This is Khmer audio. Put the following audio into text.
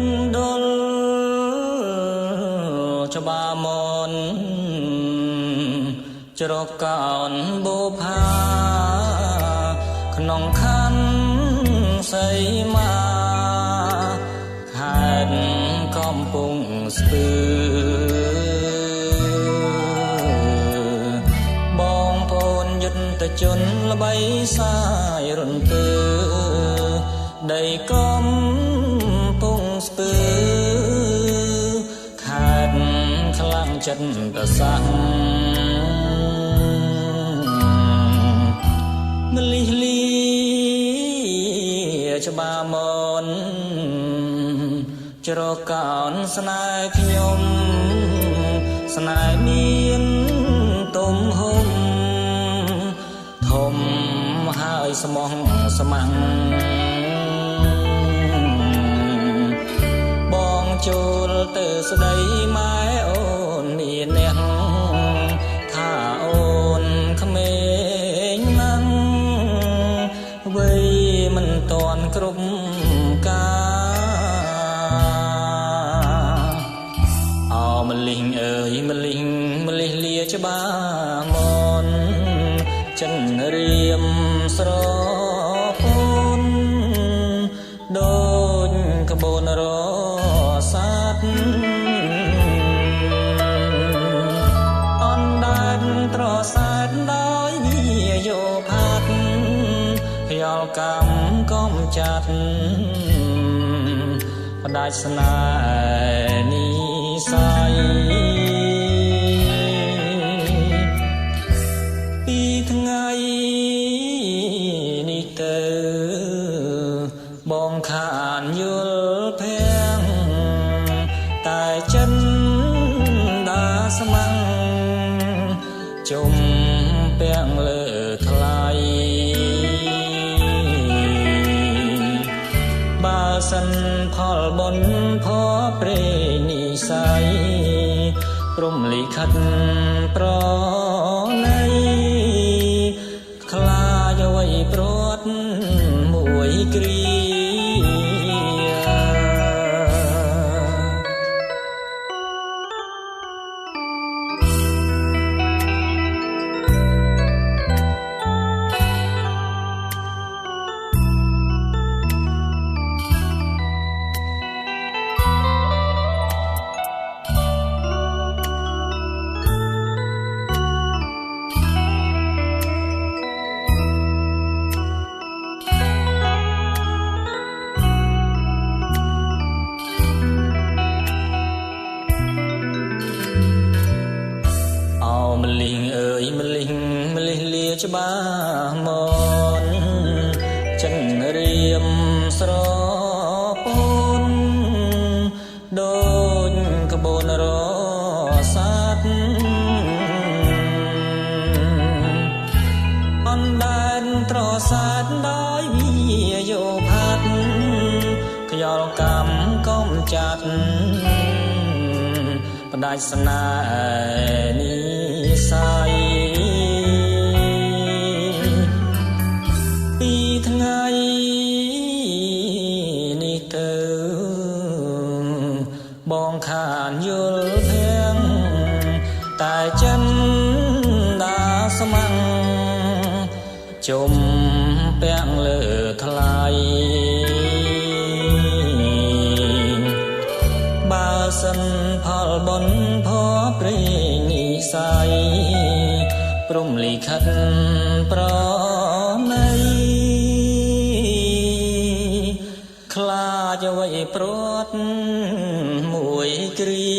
នដុលច្បាមនច្រកកោនបូផាក្នុងខណ្ឌសីមាខេត្តកំពង់ស្ពឺបងប្អូនយុទ្ធជនល្បីសាយរន្ទើដីកំពង់ស្ពឺខេត្តខ្លាំងចិត្តប្រសាំងមលិះលាច្បាមនច្រកកោនស្នេហ៍ខ្ញុំស្នេហ៍មានទំហំធំហើយស្មោះស្ម័គ្របងចូលទៅស្ដីម៉ែអូនមានអ្នកថាអូនក្មេងណាស់វ័យមិនតាន់គ្រប់ការអោម្លិះអើយម្លិះលាច្បាមនចិនរៀមស្រពូនដូចក្បូនរសាទអនដែនត្រសាទដោយវាយោផាត់ខ្យល់កម្មកំចាត់ផ្ដាច់ស្នេហ៍និស័យពីថ្ងៃនេះទៅបងខានយល់ភាំងតែចិនដាស្មាំងជុំពាំងលើថ្លៃបើសិនផលបុណ្យផព្រេនិស័យព្រំលិខិតប្រណីខ្លាចអ្វីព្រាត់មួយគ្រាម្លិះលាច្បាមនចិនរៀមស្រពូនដូចក្បូនរសាទអនដែនត្រសាទដោយវាយោផាត់ខ្យល់កម្មកំចាត់ផ្ដាច់ស្នេហ៍និស័យពីថ្ងៃនេះទៅបងខានយល់ភាំងតែចិនដាស្មាំងជុំពាំងលើថ្លៃបើសិនផលបុណ្យផព្រេនិស័យព្រំលិខិតប្រណីខ្លាចអ្វីព្រាត់មួយគ្រា